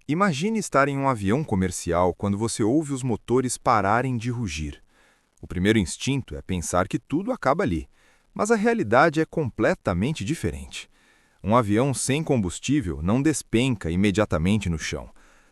Imagine estar em um avião comercial quando você ouve os motores pararem de rugir. O primeiro instinto é pensar que tudo acaba ali, mas a realidade é completamente diferente. Um avião sem combustível não despenca imediatamente no chão.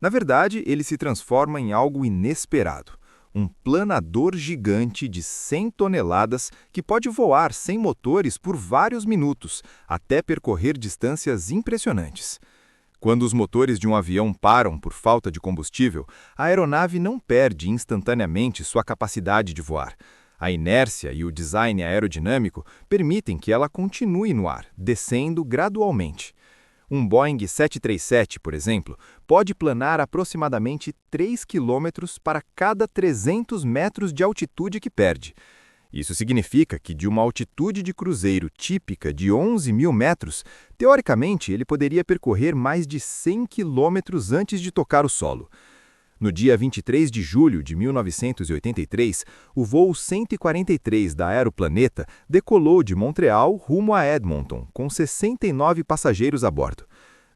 Na verdade, ele se transforma em algo inesperado. Um planador gigante de 100 toneladas que pode voar sem motores por vários minutos, até percorrer distâncias impressionantes. Quando os motores de um avião param por falta de combustível, a aeronave não perde instantaneamente sua capacidade de voar. A inércia e o design aerodinâmico permitem que ela continue no ar, descendo gradualmente. Um Boeing 737, por exemplo, pode planar aproximadamente 3 quilômetros para cada 300 metros de altitude que perde. Isso significa que, de uma altitude de cruzeiro típica de 11.000 metros, teoricamente ele poderia percorrer mais de 100 quilômetros antes de tocar o solo. No dia 23 de julho de 1983, o voo 143 da Aeroplaneta decolou de Montreal rumo a Edmonton, com 69 passageiros a bordo.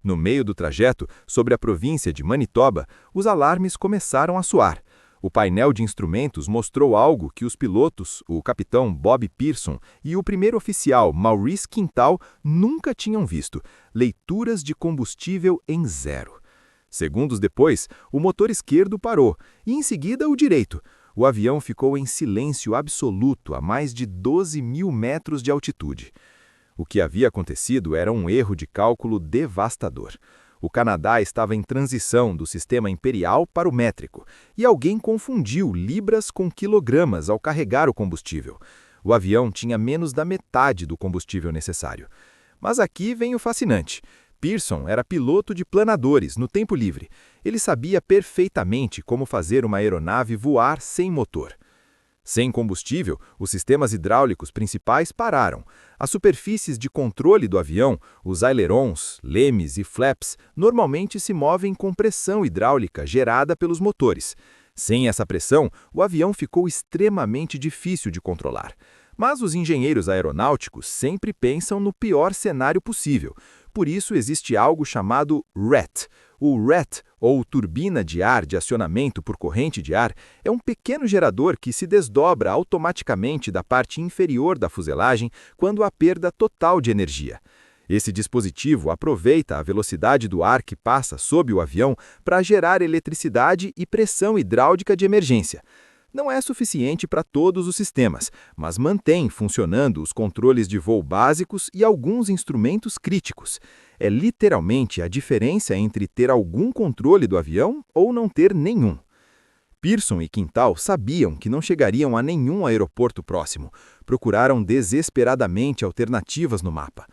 No meio do trajeto, sobre a província de Manitoba, os alarmes começaram a soar. O painel de instrumentos mostrou algo que os pilotos, o capitão Bob Pearson e o primeiro oficial Maurice Quintal, nunca tinham visto: leituras de combustível em zero. Segundos depois, o motor esquerdo parou e, em seguida, o direito. O avião ficou em silêncio absoluto a mais de 12.000 metros de altitude. O que havia acontecido era um erro de cálculo devastador. O Canadá estava em transição do sistema imperial para o métrico, e alguém confundiu libras com quilogramas ao carregar o combustível. O avião tinha menos da metade do combustível necessário. Mas aqui vem o fascinante. Pearson era piloto de planadores no tempo livre. Ele sabia perfeitamente como fazer uma aeronave voar sem motor. Sem combustível, os sistemas hidráulicos principais pararam. As superfícies de controle do avião, os ailerons, lemes e flaps, normalmente se movem com pressão hidráulica gerada pelos motores. Sem essa pressão, o avião ficou extremamente difícil de controlar. Mas os engenheiros aeronáuticos sempre pensam no pior cenário possível. Por isso existe algo chamado RET. O RET, ou turbina de ar de acionamento por corrente de ar, é um pequeno gerador que se desdobra automaticamente da parte inferior da fuselagem quando há perda total de energia. Esse dispositivo aproveita a velocidade do ar que passa sob o avião para gerar eletricidade e pressão hidráulica de emergência. Não é suficiente para todos os sistemas, mas mantém funcionando os controles de voo básicos e alguns instrumentos críticos. É literalmente a diferença entre ter algum controle do avião ou não ter nenhum. Pearson e Quintal sabiam que não chegariam a nenhum aeroporto próximo. Procuraram desesperadamente alternativas no mapa.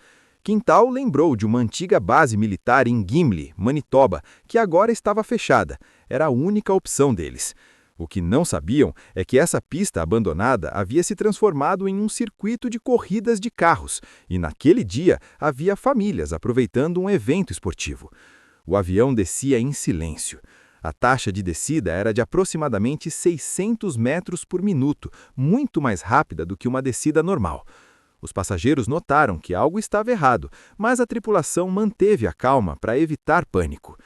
Quintal lembrou de uma antiga base militar em Gimli, Manitoba, que agora estava fechada. Era a única opção deles. O que não sabiam é que essa pista abandonada havia se transformado em um circuito de corridas de carros, e naquele dia havia famílias aproveitando um evento esportivo. O avião descia em silêncio. A taxa de descida era de aproximadamente 600 metros por minuto, muito mais rápida do que uma descida normal. Os passageiros notaram que algo estava errado, mas a tripulação manteve a calma para evitar pânico.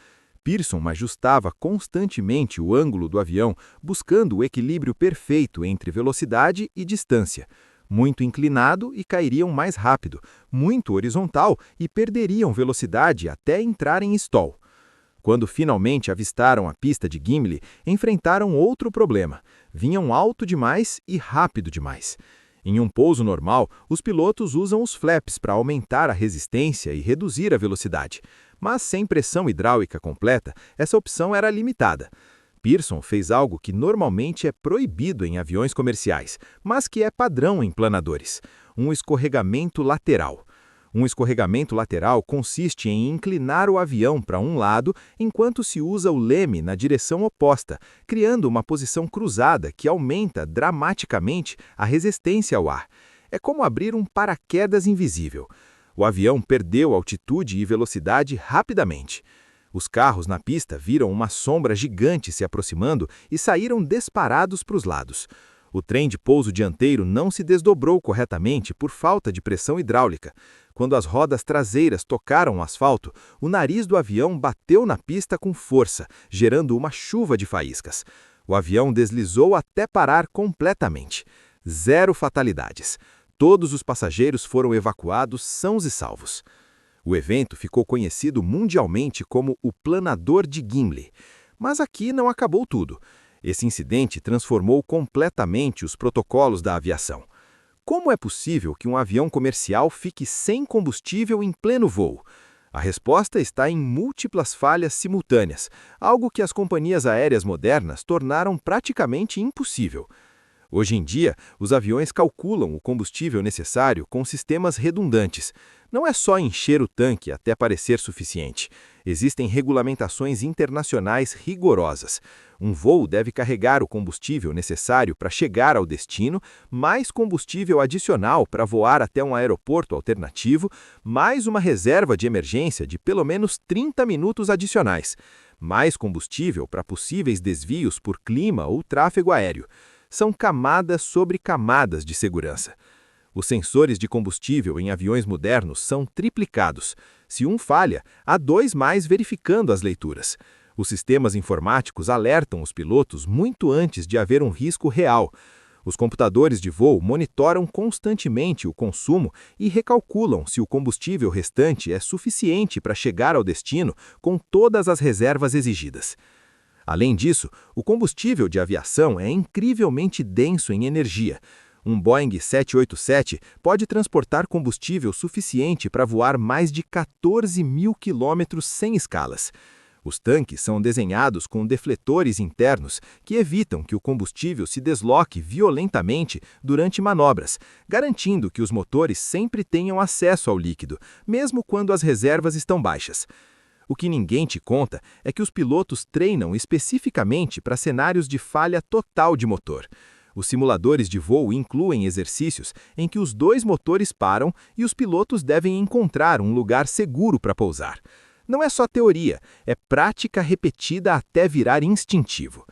Pearson ajustava constantemente o ângulo do avião, buscando o equilíbrio perfeito entre velocidade e distância. Muito inclinado e cairiam mais rápido, muito horizontal e perderiam velocidade até entrar em stall. Quando finalmente avistaram a pista de Gimli, enfrentaram outro problema. Vinham alto demais e rápido demais. Em um pouso normal, os pilotos usam os flaps para aumentar a resistência e reduzir a velocidade. Mas sem pressão hidráulica completa, essa opção era limitada. Pearson fez algo que normalmente é proibido em aviões comerciais, mas que é padrão em planadores: um escorregamento lateral. Um escorregamento lateral consiste em inclinar o avião para um lado enquanto se usa o leme na direção oposta, criando uma posição cruzada que aumenta dramaticamente a resistência ao ar. É como abrir um paraquedas invisível. O avião perdeu altitude e velocidade rapidamente. Os carros na pista viram uma sombra gigante se aproximando e saíram disparados para os lados. O trem de pouso dianteiro não se desdobrou corretamente por falta de pressão hidráulica. Quando as rodas traseiras tocaram o asfalto, o nariz do avião bateu na pista com força, gerando uma chuva de faíscas. O avião deslizou até parar completamente. 0 fatalidades. Todos os passageiros foram evacuados sãos e salvos. O evento ficou conhecido mundialmente como o Planador de Gimli. Mas aqui não acabou tudo. Esse incidente transformou completamente os protocolos da aviação. Como é possível que um avião comercial fique sem combustível em pleno voo? A resposta está em múltiplas falhas simultâneas, algo que as companhias aéreas modernas tornaram praticamente impossível. Hoje em dia, os aviões calculam o combustível necessário com sistemas redundantes. Não é só encher o tanque até parecer suficiente. Existem regulamentações internacionais rigorosas. Um voo deve carregar o combustível necessário para chegar ao destino, mais combustível adicional para voar até um aeroporto alternativo, mais uma reserva de emergência de pelo menos 30 minutos adicionais, mais combustível para possíveis desvios por clima ou tráfego aéreo. São camadas sobre camadas de segurança. Os sensores de combustível em aviões modernos são triplicados. Se um falha, há 2 mais verificando as leituras. Os sistemas informáticos alertam os pilotos muito antes de haver um risco real. Os computadores de voo monitoram constantemente o consumo e recalculam se o combustível restante é suficiente para chegar ao destino com todas as reservas exigidas. Além disso, o combustível de aviação é incrivelmente denso em energia. Um Boeing 787 pode transportar combustível suficiente para voar mais de 14 mil quilômetros sem escalas. Os tanques são desenhados com defletores internos que evitam que o combustível se desloque violentamente durante manobras, garantindo que os motores sempre tenham acesso ao líquido, mesmo quando as reservas estão baixas. O que ninguém te conta é que os pilotos treinam especificamente para cenários de falha total de motor. Os simuladores de voo incluem exercícios em que os 2 motores param e os pilotos devem encontrar um lugar seguro para pousar. Não é só teoria, é prática repetida até virar instintivo.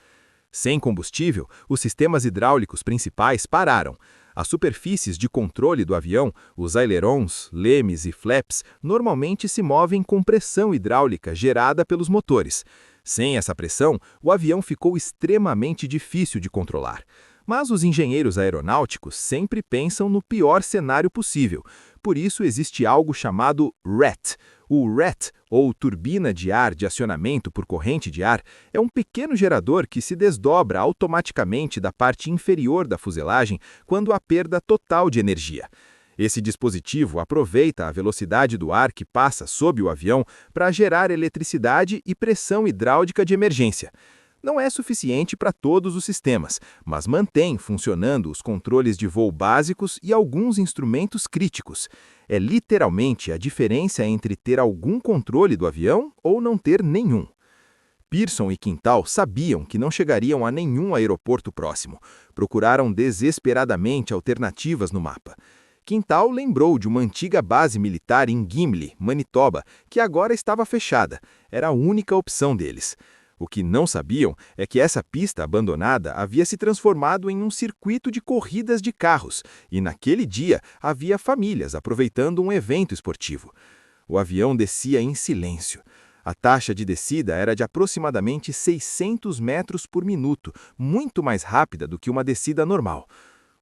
Sem combustível, os sistemas hidráulicos principais pararam. As superfícies de controle do avião, os ailerons, lemes e flaps, normalmente se movem com pressão hidráulica gerada pelos motores. Sem essa pressão, o avião ficou extremamente difícil de controlar. Mas os engenheiros aeronáuticos sempre pensam no pior cenário possível. Por isso existe algo chamado RET. O RET, ou turbina de ar de acionamento por corrente de ar, é um pequeno gerador que se desdobra automaticamente da parte inferior da fuselagem quando há perda total de energia. Esse dispositivo aproveita a velocidade do ar que passa sob o avião para gerar eletricidade e pressão hidráulica de emergência. Não é suficiente para todos os sistemas, mas mantém funcionando os controles de voo básicos e alguns instrumentos críticos. É literalmente a diferença entre ter algum controle do avião ou não ter nenhum. Pearson e Quintal sabiam que não chegariam a nenhum aeroporto próximo. Procuraram desesperadamente alternativas no mapa. Quintal lembrou de uma antiga base militar em Gimli, Manitoba, que agora estava fechada. Era a única opção deles. O que não sabiam é que essa pista abandonada havia se transformado em um circuito de corridas de carros, e naquele dia havia famílias aproveitando um evento esportivo. O avião descia em silêncio. A taxa de descida era de aproximadamente 600 metros por minuto, muito mais rápida do que uma descida normal.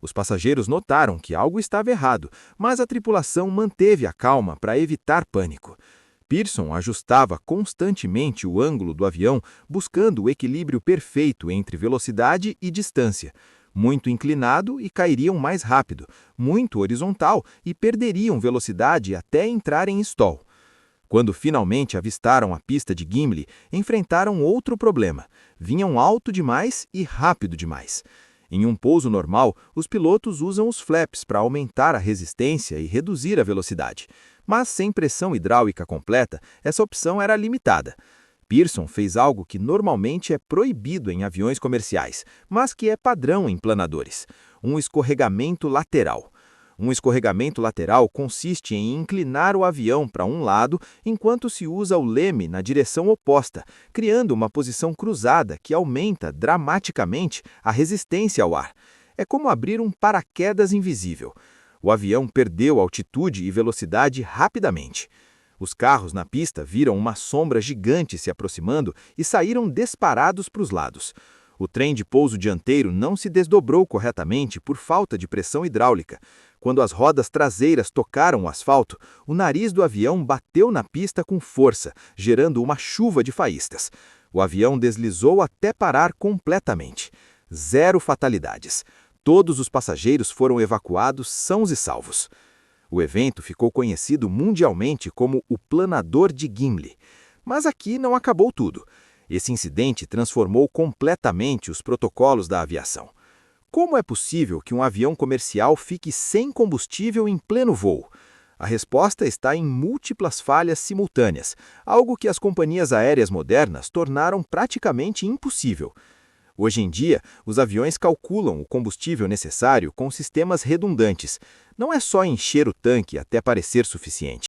Os passageiros notaram que algo estava errado, mas a tripulação manteve a calma para evitar pânico. Pearson ajustava constantemente o ângulo do avião, buscando o equilíbrio perfeito entre velocidade e distância. Muito inclinado e cairiam mais rápido, muito horizontal e perderiam velocidade até entrar em stall. Quando finalmente avistaram a pista de Gimli, enfrentaram outro problema. Vinham alto demais e rápido demais. Em um pouso normal, os pilotos usam os flaps para aumentar a resistência e reduzir a velocidade. Mas sem pressão hidráulica completa, essa opção era limitada. Pearson fez algo que normalmente é proibido em aviões comerciais, mas que é padrão em planadores: um escorregamento lateral. Um escorregamento lateral consiste em inclinar o avião para um lado enquanto se usa o leme na direção oposta, criando uma posição cruzada que aumenta dramaticamente a resistência ao ar. É como abrir um paraquedas invisível. O avião perdeu altitude e velocidade rapidamente. Os carros na pista viram uma sombra gigante se aproximando e saíram disparados para os lados. O trem de pouso dianteiro não se desdobrou corretamente por falta de pressão hidráulica. Quando as rodas traseiras tocaram o asfalto, o nariz do avião bateu na pista com força, gerando uma chuva de faíscas. O avião deslizou até parar completamente. 0 fatalidades. Todos os passageiros foram evacuados sãos e salvos. O evento ficou conhecido mundialmente como o Planador de Gimli. Mas aqui não acabou tudo. Esse incidente transformou completamente os protocolos da aviação. Como é possível que um avião comercial fique sem combustível em pleno voo? A resposta está em múltiplas falhas simultâneas, algo que as companhias aéreas modernas tornaram praticamente impossível. Hoje em dia, os aviões calculam o combustível necessário com sistemas redundantes. Não é só encher o tanque até parecer suficiente.